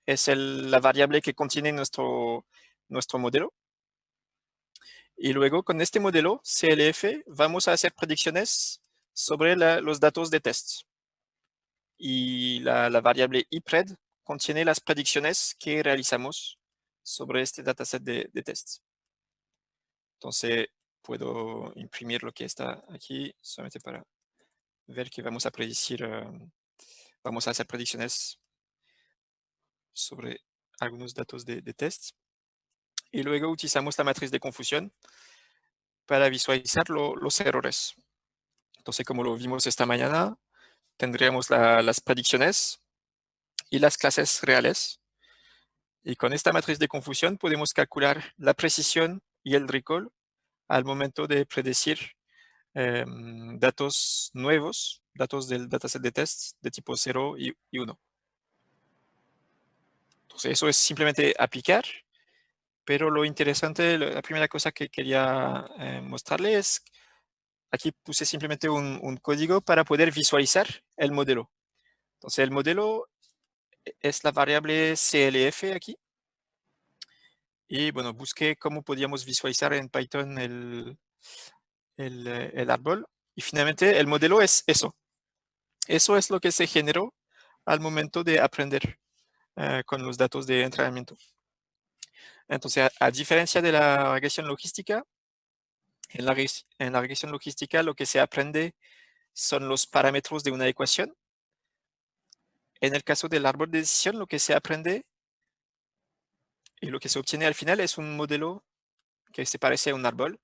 es la variable que contiene nuestro modelo. Y luego con este modelo CLF vamos a hacer predicciones sobre los datos de test. Y la variable IPRED contiene las predicciones que realizamos sobre este dataset de test. Entonces puedo imprimir lo que está aquí solamente para ver que vamos a predecir, vamos a hacer predicciones sobre algunos datos de test. Y luego utilizamos la matriz de confusión para visualizar los errores. Entonces, como lo vimos esta mañana, tendríamos las predicciones y las clases reales. Y con esta matriz de confusión podemos calcular la precisión y el recall al momento de predecir datos nuevos, datos del dataset de test de tipo 0 y 1. Entonces, eso es simplemente aplicar, pero lo interesante, la primera cosa que quería mostrarles es, aquí puse simplemente un código para poder visualizar el modelo. Entonces, el modelo es la variable CLF aquí. Y bueno, busqué cómo podíamos visualizar en Python el árbol. Y finalmente el modelo es eso. Eso es lo que se generó al momento de aprender con los datos de entrenamiento. Entonces, a diferencia de la regresión logística, en la regresión logística lo que se aprende son los parámetros de una ecuación. En el caso del árbol de decisión, lo que se aprende y lo que se obtiene al final es un modelo que se parece a un árbol.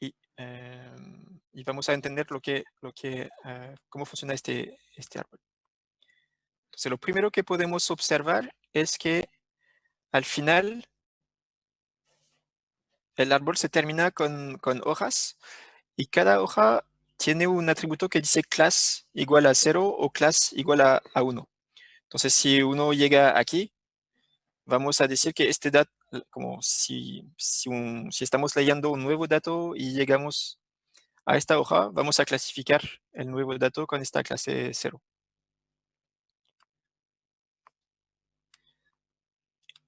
Y vamos a entender cómo funciona este árbol. Entonces, lo primero que podemos observar es que al final el árbol se termina con hojas y cada hoja tiene un atributo que dice class igual a 0 o class igual a 1. Entonces, si uno llega aquí, vamos a decir que este dato, como si estamos leyendo un nuevo dato y llegamos a esta hoja, vamos a clasificar el nuevo dato con esta clase 0.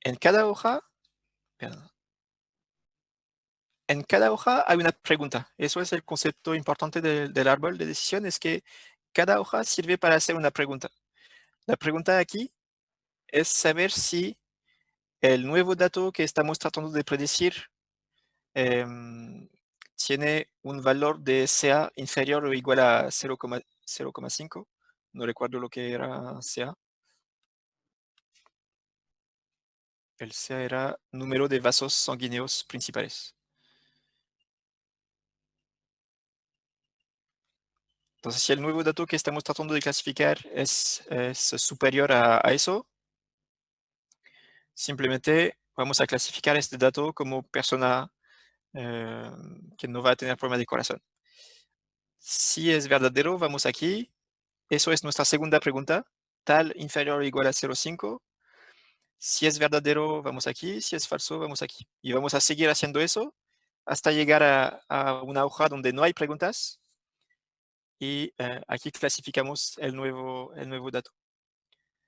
En cada hoja, perdón, en cada hoja hay una pregunta. Eso es el concepto importante del árbol de decisión, es que cada hoja sirve para hacer una pregunta. La pregunta aquí es saber si el nuevo dato que estamos tratando de predecir tiene un valor de CA inferior o igual a 0,5. No recuerdo lo que era CA. El CA era número de vasos sanguíneos principales. Entonces, si el nuevo dato que estamos tratando de clasificar es superior a eso, simplemente vamos a clasificar este dato como persona que no va a tener problema de corazón. Si es verdadero, vamos aquí. Eso es nuestra segunda pregunta. Tal inferior o igual a 0,5. Si es verdadero, vamos aquí. Si es falso, vamos aquí. Y vamos a seguir haciendo eso hasta llegar a una hoja donde no hay preguntas. Y aquí clasificamos el nuevo dato.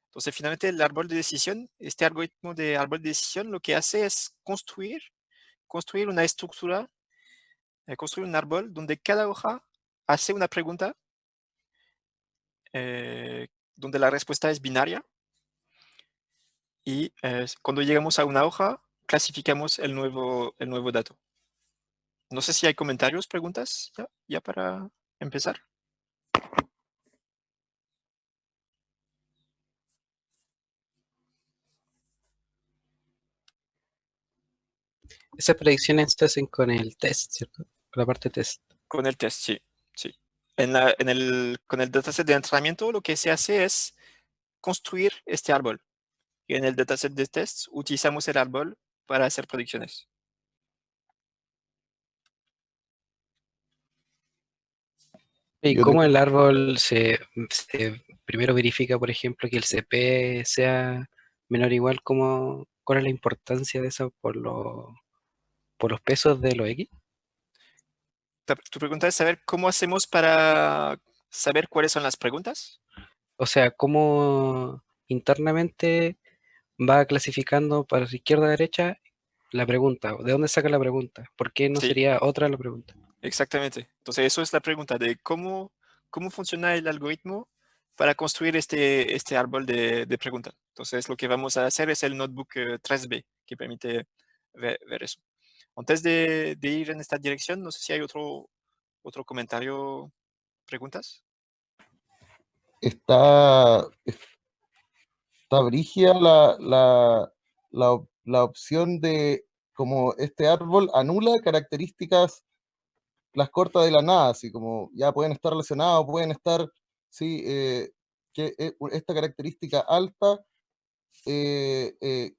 Entonces, finalmente, el árbol de decisión, este algoritmo de árbol de decisión, lo que hace es construir una estructura, construir un árbol donde cada hoja hace una pregunta, donde la respuesta es binaria. Y cuando llegamos a una hoja, clasificamos el nuevo dato. No sé si hay comentarios, preguntas, ya para empezar. Esas predicciones se hacen con el test, ¿cierto? Con la parte test. Con el test, sí. Con el dataset de entrenamiento, lo que se hace es construir este árbol. Y en el dataset de test utilizamos el árbol para hacer predicciones. ¿Y Yo cómo tengo, el árbol se primero verifica, por ejemplo, que el CP sea menor o igual? ¿Cuál es la importancia de eso por los pesos de los X? Tu pregunta es saber cómo hacemos para saber cuáles son las preguntas. O sea, ¿cómo internamente va clasificando para izquierda a derecha la pregunta. ¿De dónde saca la pregunta? ¿Por qué no Sí, sería otra la pregunta? exactamente. Entonces, eso es la pregunta de cómo funciona el algoritmo para construir este árbol de preguntas. Entonces, lo que vamos a hacer es el notebook 3B, que permite ver eso. Antes de ir en esta dirección, no sé si hay otro comentario, preguntas. Está, está brígida la opción de como este árbol anula características, las corta de la nada, así como ya pueden estar relacionados, pueden estar, sí, que esta característica alta eh, eh,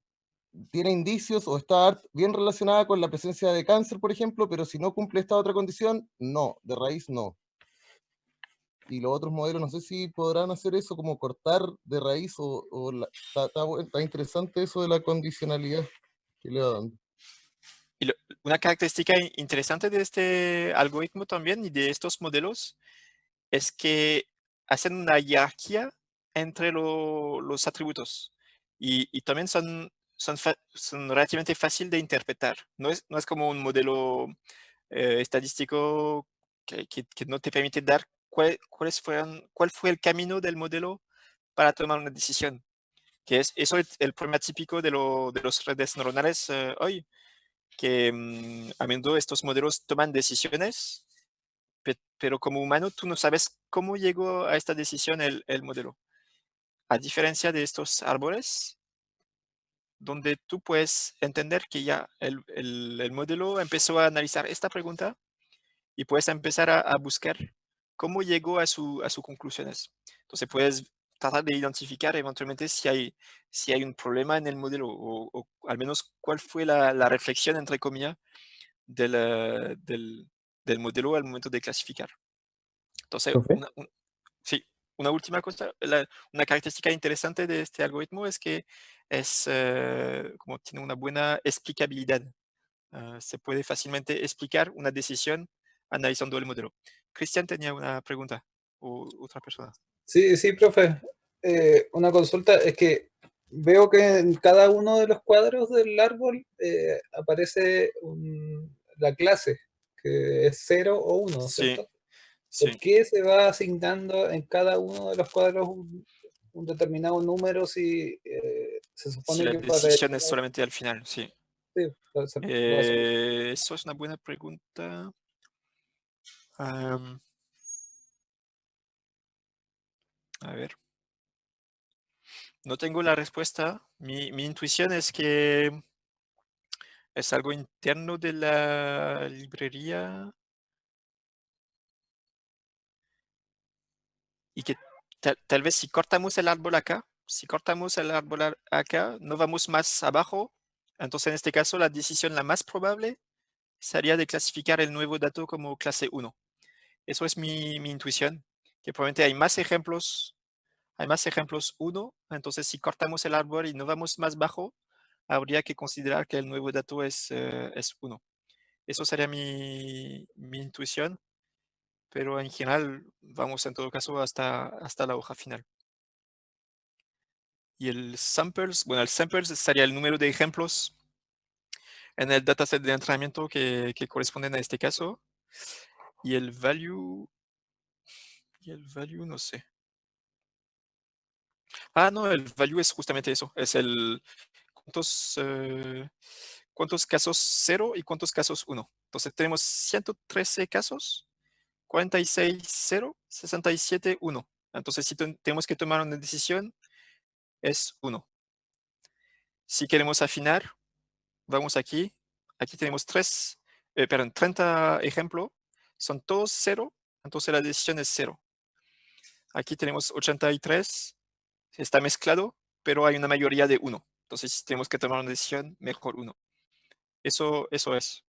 tiene indicios o está bien relacionada con la presencia de cáncer, por ejemplo, pero si no cumple esta otra condición, no, de raíz no. Y los otros modelos no sé si podrán hacer eso, como cortar de raíz está interesante eso de la condicionalidad que le va dando. Y una característica interesante de este algoritmo también y de estos modelos es que hacen una jerarquía entre los atributos y también son relativamente fácil de interpretar. No es como un modelo estadístico que no te permite dar cuál fue el camino del modelo para tomar una decisión. Que eso es el problema típico de los redes neuronales hoy, que a menudo estos modelos toman decisiones, pero como humano tú no sabes cómo llegó a esta decisión el modelo. A diferencia de estos árboles, donde tú puedes entender que ya el modelo empezó a analizar esta pregunta y puedes empezar a buscar cómo llegó a sus conclusiones. Entonces puedes tratar de identificar eventualmente si hay un problema en el modelo o al menos cuál fue la reflexión, entre comillas, del modelo al momento de clasificar. Entonces, Profe. sí, una última cosa, una característica interesante de este algoritmo es que como tiene una buena explicabilidad. Se puede fácilmente explicar una decisión analizando el modelo. Cristian tenía una pregunta o otra persona. Sí, sí, profe. Una consulta es que veo que en cada uno de los cuadros del árbol aparece la clase, que es 0 o 1, Sí, ¿cierto? ¿Por sí. qué se va asignando en cada uno de los cuadros un determinado número si se Si supone la que para el... decisión es solamente al final, sí. Sí, lo asumo. Eso es una buena pregunta. Am, a ver, no tengo la respuesta. Mi intuición es que es algo interno de la librería y que tal vez si cortamos el árbol acá, no vamos más abajo. Entonces, en este caso, la decisión la más probable sería de clasificar el nuevo dato como clase 1. Eso es mi intuición, que probablemente hay más ejemplos 1. Entonces, si cortamos el árbol y no vamos más bajo, habría que considerar que el nuevo dato es 1. Eso sería mi intuición, pero en general vamos en todo caso hasta la hoja final. Y el samples sería el número de ejemplos en el dataset de entrenamiento que corresponden a este caso. Y el value no sé. No, el value es justamente eso. Es el cuántos casos 0 y cuántos casos 1. Entonces tenemos 113 casos, 46 0, 67 1. Entonces si tenemos que tomar una decisión, es 1. Si queremos afinar, vamos aquí. Aquí tenemos 30 ejemplos. Son todos 0, entonces la decisión es 0. Aquí tenemos 83. Está mezclado, pero hay una mayoría de 1. Entonces, si tenemos que tomar una decisión, mejor 1. Eso es.